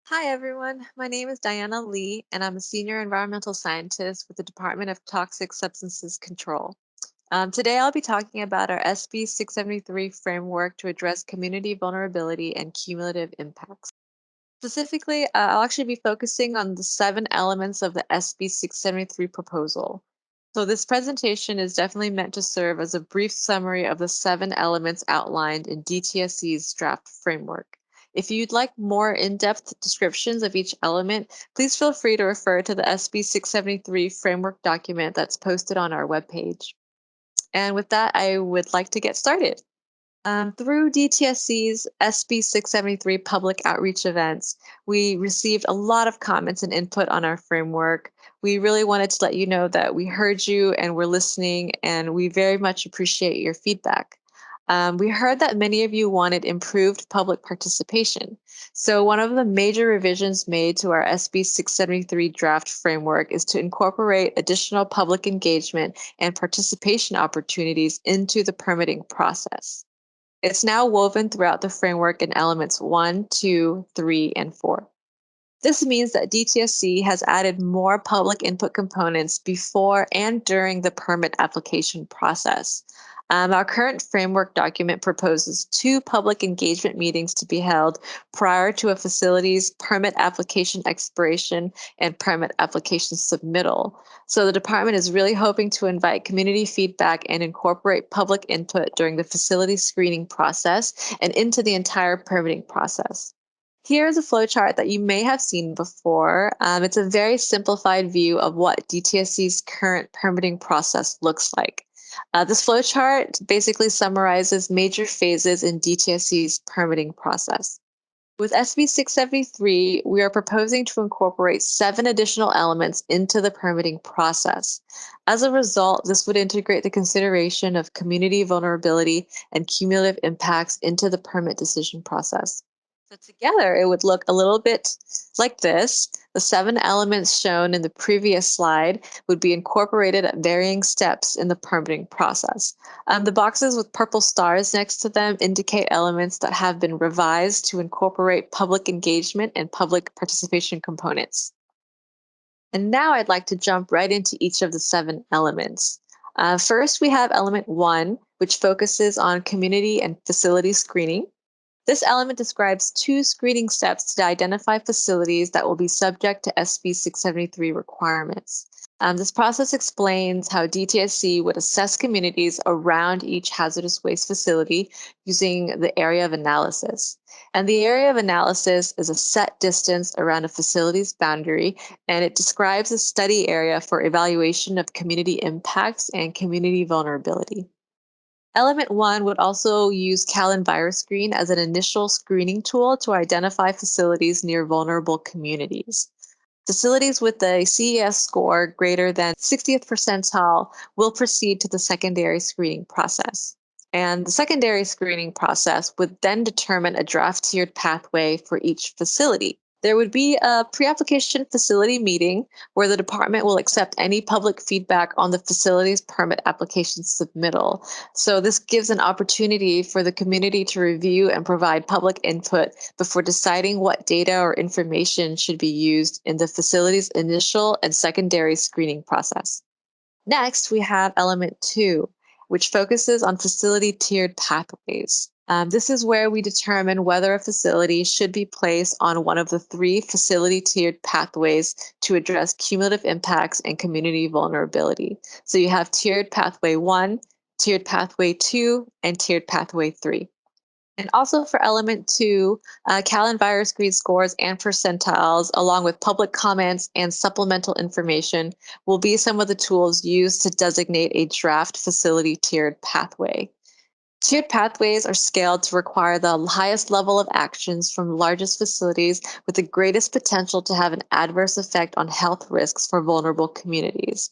Hi, everyone. My name is Diana Lee, and I'm a senior environmental scientist with the Department of Toxic Substances Control. Today, I'll be talking about our SB673 framework to address community vulnerability and cumulative impacts. Specifically, I'll actually be focusing on the 7 elements of the SB673 proposal. So, this presentation is definitely meant to serve as a brief summary of the 7 elements outlined in DTSC's draft framework. If you'd like more in depth descriptions of each element, please feel free to refer to the SB673 framework document that's posted on our webpage. And with that, I would like to get started. Through DTSC's SB673 public outreach events, we received a lot of comments and input on our framework. We really wanted to let you know that we heard you and we're listening, and we very much appreciate your feedback. We heard that many of you wanted improved public participation. So, one of the major revisions made to our SB 673 draft framework is to incorporate additional public engagement and participation opportunities into the permitting process. It's now woven throughout the framework in elements 1, 2, 3, and 4. This means that DTSC has added more public input components before and during the permit application process. Our current framework document proposes 2 public engagement meetings to be held prior to a facility's permit application expiration and permit application submittal. So the department is really hoping to invite community feedback and incorporate public input during the facility screening process and into the entire permitting process. Here's a flowchart that you may have seen before. It's a very simplified view of what DTSC's current permitting process looks like. This flowchart basically summarizes major phases in DTSC's permitting process. With SB 673, we are proposing to incorporate 7 additional elements into the permitting process. As a result, this would integrate the consideration of community vulnerability and cumulative impacts into the permit decision process. So together, it would look a little bit like this. The 7 elements shown in the previous slide would be incorporated at varying steps in the permitting process. The boxes with purple stars next to them indicate elements that have been revised to incorporate public engagement and public participation components. And now I'd like to jump right into each of the 7 elements. First, we have element 1, which focuses on community and facility screening. This element describes 2 screening steps to identify facilities that will be subject to SB 673 requirements. This process explains how DTSC would assess communities around each hazardous waste facility using the area of analysis. And the area of analysis is a set distance around a facility's boundary, and it describes a study area for evaluation of community impacts and community vulnerability. Element 1 would also use CalEnviroScreen as an initial screening tool to identify facilities near vulnerable communities. Facilities with a CES score greater than 60th percentile will proceed to the secondary screening process. And the secondary screening process would then determine a draft tiered pathway for each facility. There would be a pre-application facility meeting where the department will accept any public feedback on the facility's permit application submittal. So this gives an opportunity for the community to review and provide public input before deciding what data or information should be used in the facility's initial and secondary screening process. Next, we have element 2, which focuses on facility tiered pathways. This is where we determine whether a facility should be placed on one of the 3 facility tiered pathways to address cumulative impacts and community vulnerability. So you have tiered pathway 1, tiered pathway 2, and tiered pathway 3. And also for element 2, CalEnviroScreen scores and percentiles, along with public comments and supplemental information, will be some of the tools used to designate a draft facility tiered pathway. Tiered pathways are scaled to require the highest level of actions from largest facilities with the greatest potential to have an adverse effect on health risks for vulnerable communities.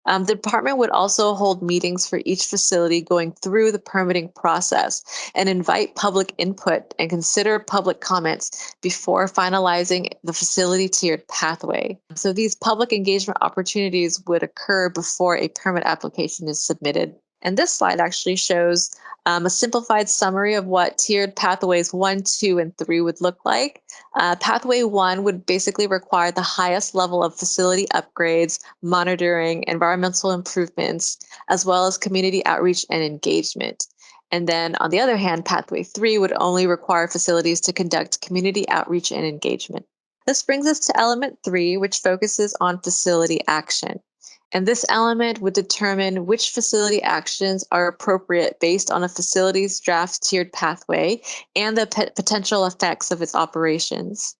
The department would also hold meetings for each facility going through the permitting process and invite public input and consider public comments before finalizing the facility tiered pathway. So these public engagement opportunities would occur before a permit application is submitted. And this slide actually shows a simplified summary of what tiered pathways 1, 2, and 3 would look like. Pathway 1 would basically require the highest level of facility upgrades, monitoring, environmental improvements, as well as community outreach and engagement. And then on the other hand, Pathway 3 would only require facilities to conduct community outreach and engagement. This brings us to element 3, which focuses on facility action. And this element would determine which facility actions are appropriate based on a facility's draft tiered pathway and the potential effects of its operations.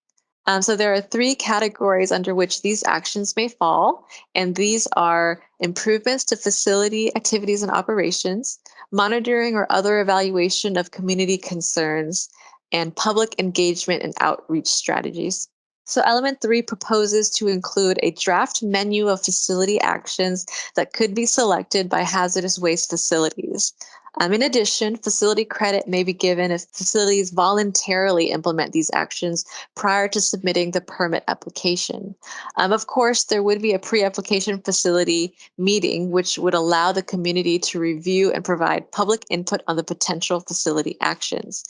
So there are 3 categories under which these actions may fall, and these are improvements to facility activities and operations, monitoring or other evaluation of community concerns, and public engagement and outreach strategies. So element 3 proposes to include a draft menu of facility actions that could be selected by hazardous waste facilities. In addition, facility credit may be given if facilities voluntarily implement these actions prior to submitting the permit application. Of course, there would be a pre-application facility meeting, which would allow the community to review and provide public input on the potential facility actions.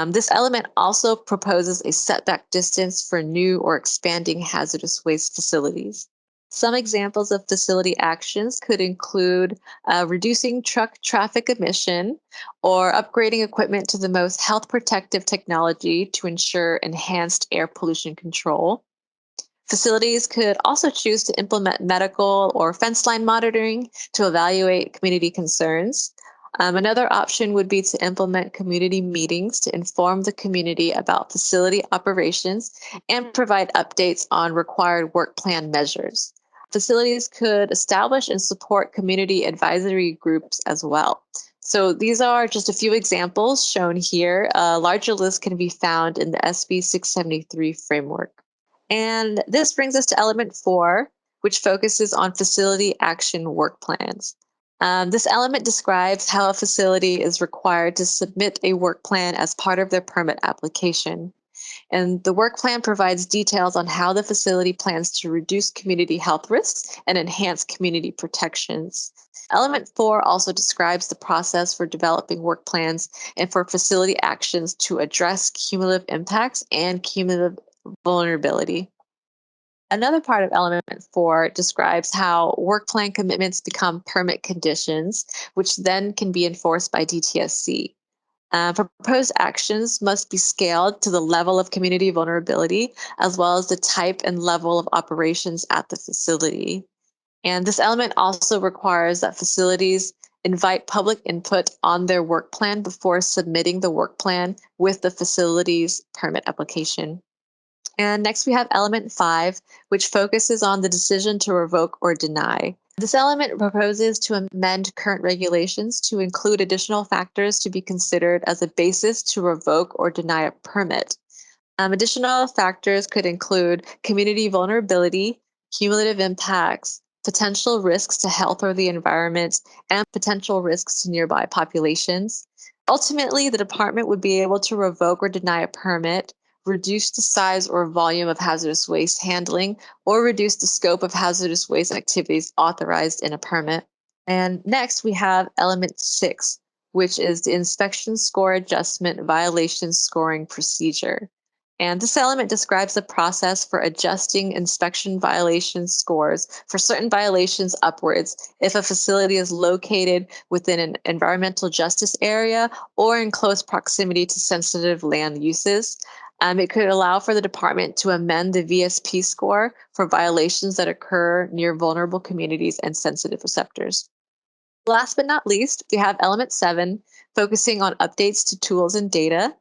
This element also proposes a setback distance for new or expanding hazardous waste facilities. Some examples of facility actions could include reducing truck traffic emission or upgrading equipment to the most health protective technology to ensure enhanced air pollution control. Facilities could also choose to implement medical or fence line monitoring to evaluate community concerns. Another option would be to implement community meetings to inform the community about facility operations and provide updates on required work plan measures. Facilities could establish and support community advisory groups as well. So these are just a few examples shown here. A larger list can be found in the SB673 framework. And this brings us to element 4, which focuses on facility action work plans. This element describes how a facility is required to submit a work plan as part of their permit application. And the work plan provides details on how the facility plans to reduce community health risks and enhance community protections. Element 4 also describes the process for developing work plans and for facility actions to address cumulative impacts and cumulative vulnerability. Another part of element 4 describes how work plan commitments become permit conditions, which then can be enforced by DTSC. Proposed actions must be scaled to the level of community vulnerability, as well as the type and level of operations at the facility. And this element also requires that facilities invite public input on their work plan before submitting the work plan with the facility's permit application. And next we have element 5, which focuses on the decision to revoke or deny. This element proposes to amend current regulations to include additional factors to be considered as a basis to revoke or deny a permit. Additional factors could include community vulnerability, cumulative impacts, potential risks to health or the environment, and potential risks to nearby populations. Ultimately, the department would be able to revoke or deny a permit, reduce the size or volume of hazardous waste handling, or reduce the scope of hazardous waste activities authorized in a permit. And next, we have element 6, which is the inspection score adjustment violation scoring procedure. And this element describes the process for adjusting inspection violation scores for certain violations upwards if a facility is located within an environmental justice area or in close proximity to sensitive land uses. It could allow for the department to amend the VSP score for violations that occur near vulnerable communities and sensitive receptors. Last but not least, we have element 7, focusing on updates to tools and data.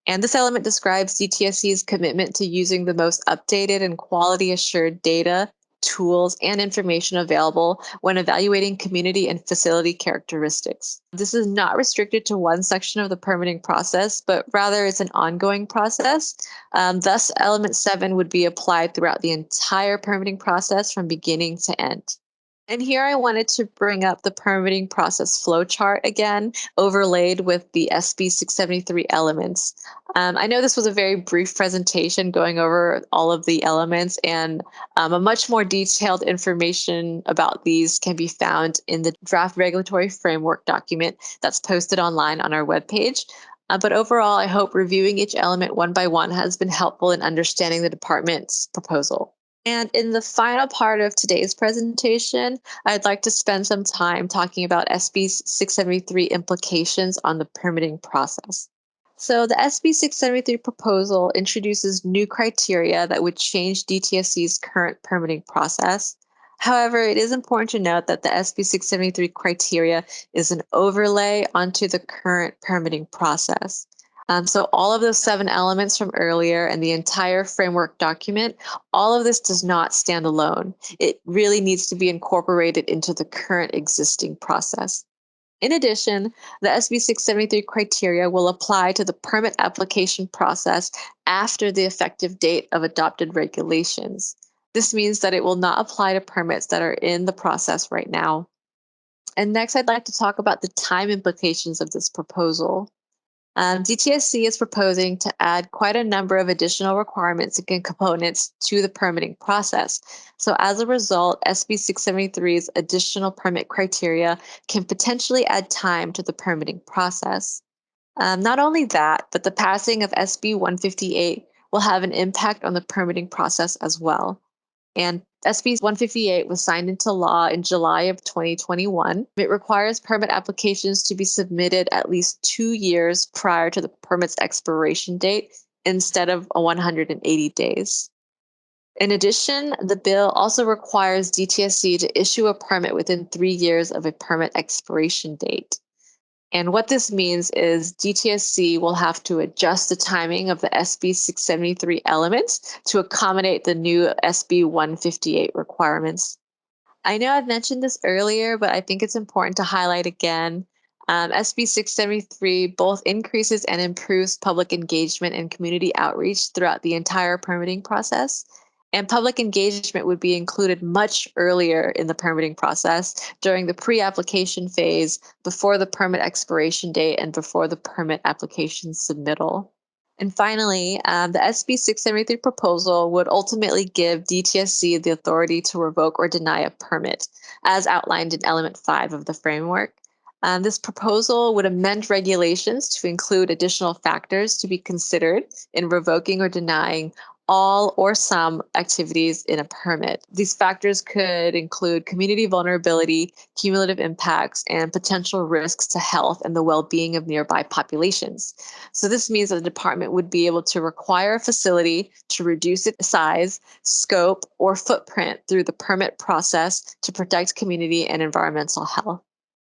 And this element describes DTSC's commitment to using the most updated and quality assured data, tools, and information available when evaluating community and facility characteristics. This is not restricted to one section of the permitting process, but rather it's an ongoing process. Thus, element 7 would be applied throughout the entire permitting process from beginning to end. And here I wanted to bring up the permitting process flowchart again, overlaid with the SB673 elements. I know this was a very brief presentation going over all of the elements, and a much more detailed information about these can be found in the draft regulatory framework document that's posted online on our webpage. But overall, I hope reviewing each element one by one has been helpful in understanding the department's proposal. And in the final part of today's presentation, I'd like to spend some time talking about SB 673 implications on the permitting process. So the SB 673 proposal introduces new criteria that would change DTSC's current permitting process. However, it is important to note that the SB 673 criteria is an overlay onto the current permitting process. So all of those 7 elements from earlier and the entire framework document, all of this does not stand alone. It really needs to be incorporated into the current existing process. In addition, the SB 673 criteria will apply to the permit application process after the effective date of adopted regulations. This means that it will not apply to permits that are in the process right now. And next, I'd like to talk about the time implications of this proposal. DTSC is proposing to add quite a number of additional requirements and components to the permitting process. So as a result, SB 673's additional permit criteria can potentially add time to the permitting process. Not only that, but the passing of SB 158 will have an impact on the permitting process as well. And SB 158 was signed into law in July of 2021. It requires permit applications to be submitted at least 2 years prior to the permit's expiration date instead of 180 days. In addition, the bill also requires DTSC to issue a permit within 3 years of a permit expiration date. And what this means is DTSC will have to adjust the timing of the SB 673 elements to accommodate the new SB 158 requirements. I know I've mentioned this earlier, but I think it's important to highlight again. SB 673 both increases and improves public engagement and community outreach throughout the entire permitting process. And public engagement would be included much earlier in the permitting process during the pre-application phase, before the permit expiration date, and before the permit application submittal. And finally, the SB 673 proposal would ultimately give DTSC the authority to revoke or deny a permit, as outlined in Element 5 of the framework. This proposal would amend regulations to include additional factors to be considered in revoking or denying all or some activities in a permit. These factors could include community vulnerability, cumulative impacts, and potential risks to health and the well-being of nearby populations. So this means that the department would be able to require a facility to reduce its size, scope, or footprint through the permit process to protect community and environmental health.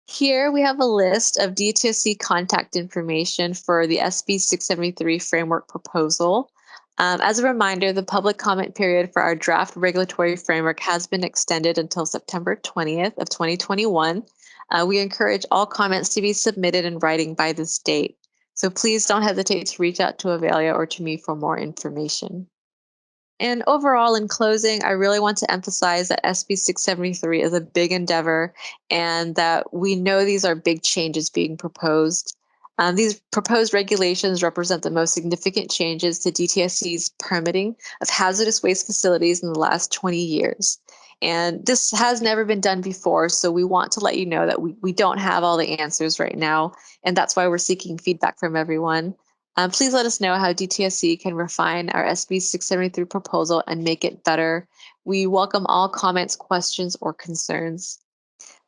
Here we have a list of DTSC contact information for the SB 673 framework proposal. As a reminder, the public comment period for our draft regulatory framework has been extended until September 20th of 2021. We encourage all comments to be submitted in writing by this date. So please don't hesitate to reach out to Avelia or to me for more information. And overall, in closing, I really want to emphasize that SB 673 is a big endeavor and that we know these are big changes being proposed. These proposed regulations represent the most significant changes to DTSC's permitting of hazardous waste facilities in the last 20 years. And this has never been done before, so we want to let you know that we don't have all the answers right now, and that's why we're seeking feedback from everyone. Please let us know how DTSC can refine our SB 673 proposal and make it better. We welcome all comments, questions, or concerns.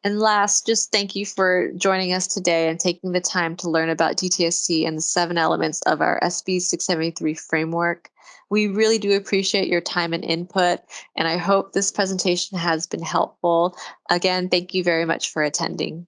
And last, just thank you for joining us today and taking the time to learn about DTSC and the 7 elements of our SB 673 framework. We really do appreciate your time and input, and I hope this presentation has been helpful. Again, thank you very much for attending.